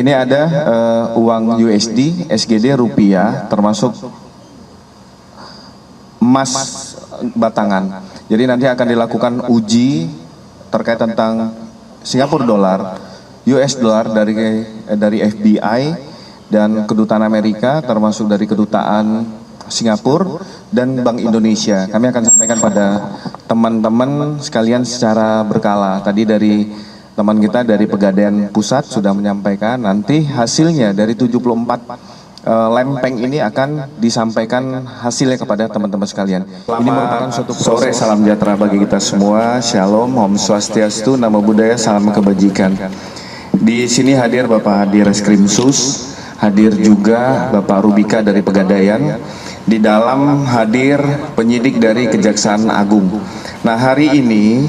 Ini ada uang USD, SGD, rupiah, termasuk emas batangan. Jadi nanti akan dilakukan uji terkait tentang Singapura dolar, US dollar dari FBI dan kedutaan Amerika, termasuk dari kedutaan Singapura dan Bank Indonesia. Kami akan sampaikan pada teman-teman sekalian secara berkala. Tadi dari teman kita dari Pegadaian Pusat sudah menyampaikan, nanti hasilnya dari 74 lempeng ini akan disampaikan hasilnya kepada teman-teman sekalian. Ini merupakan suatu sore, salam sejahtera bagi kita semua. Shalom, Om Swastiastu, Namo Buddhaya, salam kebajikan. Di sini hadir Bapak Direskrim Sus, hadir juga Bapak Rubika dari Pegadaian. Di dalam hadir penyidik dari Kejaksaan Agung. Nah, hari ini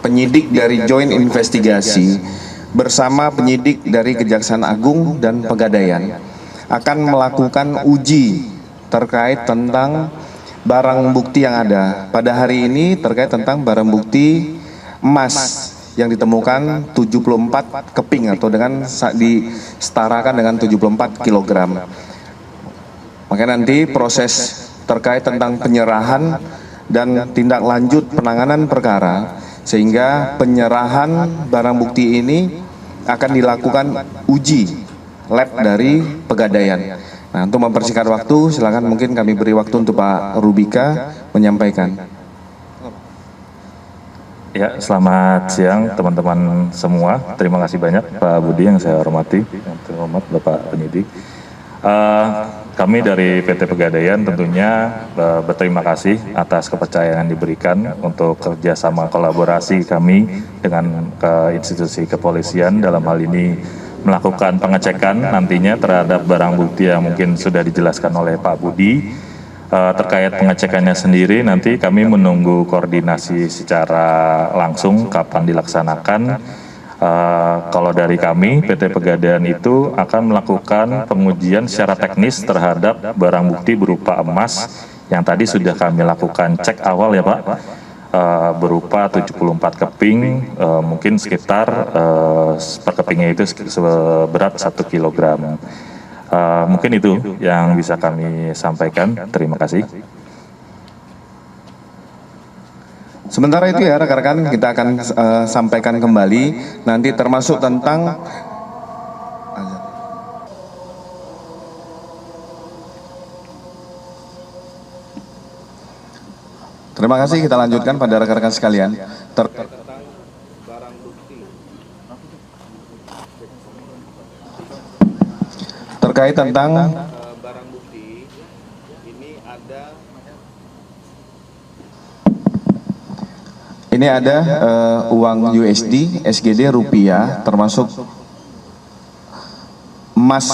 penyidik dari Joint Investigasi bersama penyidik dari Kejaksaan Agung dan Pegadaian akan melakukan uji terkait tentang barang bukti yang ada. Pada hari ini terkait tentang barang bukti emas yang ditemukan 74 keping atau dengan disetarakan dengan 74 kg. Maka nanti proses terkait tentang penyerahan dan tindak lanjut penanganan perkara, sehingga penyerahan barang bukti ini akan dilakukan uji lab dari Pegadaian. Nah, untuk mempersingkat waktu, silakan mungkin kami beri waktu untuk Pak Rubika menyampaikan. Ya, selamat siang teman-teman semua. Terima kasih banyak Pak Budi yang saya hormati, yang terhormat Bapak penyidik. Kami dari PT Pegadaian tentunya berterima kasih atas kepercayaan yang diberikan untuk kerjasama kolaborasi kami dengan institusi kepolisian, dalam hal ini melakukan pengecekan nantinya terhadap barang bukti yang mungkin sudah dijelaskan oleh Pak Budi. Terkait pengecekannya sendiri, nanti kami menunggu koordinasi secara langsung kapan dilaksanakan. Kalau dari kami, PT Pegadaian itu akan melakukan pengujian secara teknis terhadap barang bukti berupa emas yang tadi sudah kami lakukan cek awal ya Pak, berupa 74 keping, mungkin sekitar per kepingnya itu seberat 1 kilogram. Mungkin itu yang bisa kami sampaikan. Terima kasih. Sementara itu ya rekan-rekan, kita akan sampaikan kembali nanti termasuk tentang terima kasih, kita lanjutkan pada rekan-rekan sekalian. Terkait tentang barang bukti ini ada uang USD, SGD, rupiah, termasuk emas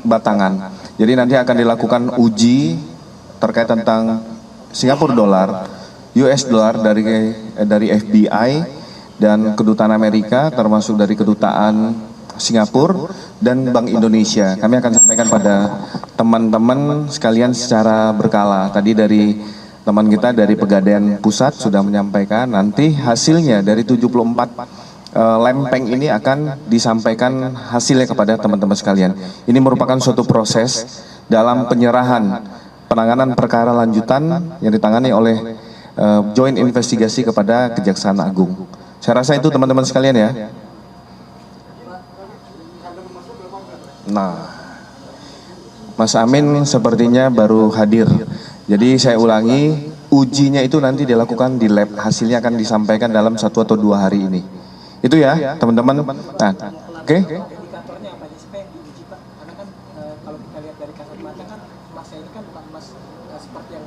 batangan. Jadi nanti akan dilakukan uji terkait tentang Singapura dolar, US dollar dari FBI dan kedutaan Amerika, termasuk dari kedutaan Singapura dan Bank Indonesia. Kami akan sampaikan pada teman-teman sekalian secara berkala. Tadi dari teman kita dari Pegadaian Pusat sudah menyampaikan, nanti hasilnya dari 74 lempeng ini akan disampaikan hasilnya kepada teman-teman sekalian. Ini merupakan suatu proses dalam penyerahan penanganan perkara lanjutan yang ditangani oleh Joint Investigasi kepada Kejaksaan Agung. Saya rasa itu teman-teman sekalian ya. Nah, Mas Amin sepertinya baru hadir. Jadi saya ulangi, ujinya itu nanti dilakukan di lab, hasilnya akan disampaikan dalam 1 atau 2 hari ini. Itu ya teman-teman. Nah, oke. Indikatornya apa aja sih Pak yang diuji Pak? Karena kan kalau kita lihat dari kasat mata kan emasnya ini kan bukan emas seperti yang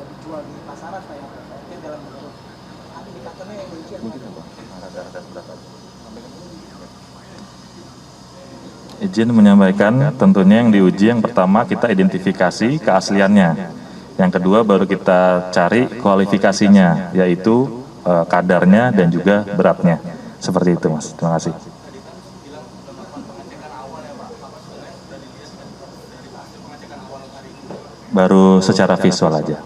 dijual di pasaran Pak ya. Mungkin dalam bentuk indikatornya yang diuji apa? Izin menyampaikan, tentunya yang diuji yang pertama kita identifikasi keasliannya. Yang kedua baru kita cari kualifikasinya, yaitu kadarnya dan juga beratnya. Seperti itu Mas, terima kasih. Baru secara visual aja.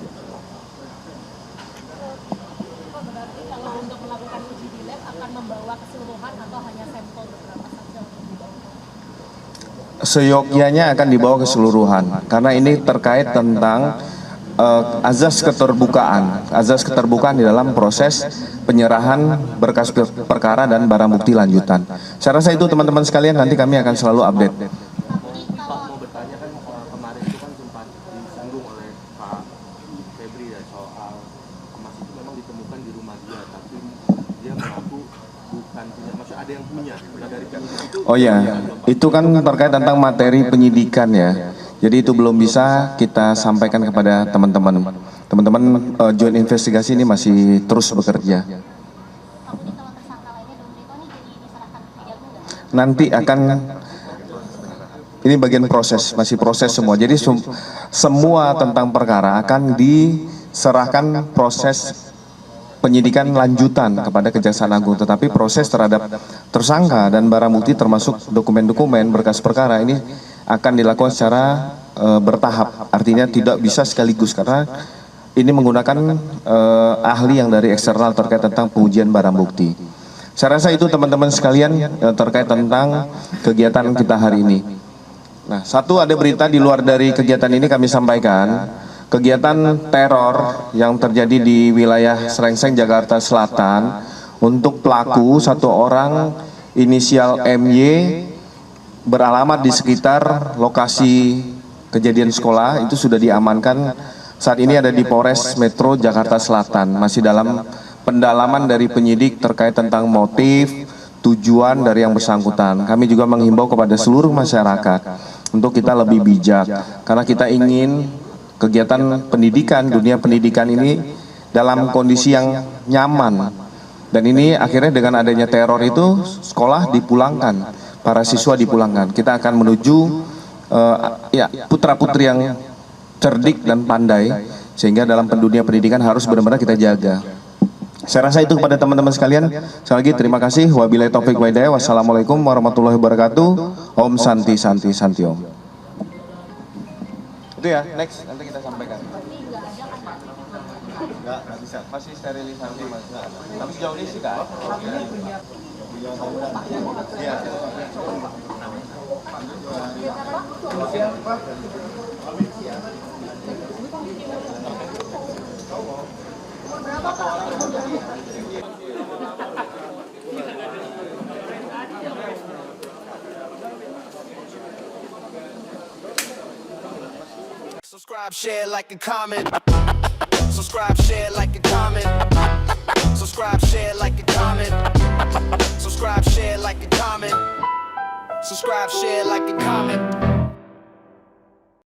Berarti kalau untuk melakukan uji di lab akan membawa keseluruhan atau hanya sampel beberapa saja untuk dibawa? seyogyanya akan dibawa keseluruhan karena ini terkait tentang azas keterbukaan di dalam proses penyerahan berkas perkara dan barang bukti lanjutan. Saya rasa itu teman-teman sekalian, nanti kami akan selalu update. Pak mau bertanya kan kemarin itu kan sempat disinggung oleh Pak Febri ya soal emas itu memang ditemukan di rumah dia, tapi dia mengaku bukan punya, maksudnya ada yang punya. Nah dari penyidik itu. Oh ya, itu kan terkait tentang materi penyidikan ya. Jadi itu belum bisa kita sampaikan kepada teman-teman. Teman-teman joint investigasi ini masih terus bekerja. Nanti akan, ini bagian proses, masih proses semua. Jadi semua tentang perkara akan diserahkan proses penyidikan lanjutan kepada Kejaksaan Agung. Tetapi proses terhadap tersangka dan barang bukti termasuk dokumen-dokumen berkas perkara ini akan dilakukan secara bertahap. Artinya tidak bisa sekaligus karena ini menggunakan ahli yang dari eksternal terkait tentang pengujian barang bukti. Saya rasa itu teman-teman sekalian terkait tentang kegiatan kita hari ini. Nah, satu ada berita di luar dari kegiatan ini kami sampaikan. Kegiatan teror yang terjadi di wilayah Srengseng, Jakarta Selatan untuk pelaku satu orang inisial MY beralamat di sekitar lokasi kejadian sekolah itu sudah diamankan. Saat ini ada di Polres Metro Jakarta Selatan, masih dalam pendalaman dari penyidik terkait tentang motif, tujuan dari yang bersangkutan. Kami juga menghimbau kepada seluruh masyarakat untuk kita lebih bijak karena kita ingin kegiatan pendidikan, dunia pendidikan ini dalam kondisi yang nyaman. Dan ini akhirnya dengan adanya teror itu sekolah dipulangkan. Para siswa dipulangkan. Kita akan menuju putra-putri yang cerdik dan pandai, sehingga dalam dunia pendidikan harus benar-benar kita jaga. Saya rasa itu kepada teman-teman sekalian. Sekali lagi terima kasih. Wabillahi taufik wa hidayah. Wassalamualaikum warahmatullahi wabarakatuh. Om Santi Santi Santi Om. Itu ya, next nanti kita sampaikan. Enggak bisa. Masih sterilisasi Mas. Tapi sejauh ini sih kan. Iya. Subscribe, share, like, and comment. Subscribe, share, like, and comment. Subscribe, share, like, and comment. Subscribe, share, like, and comment. Subscribe, share, like, and comment.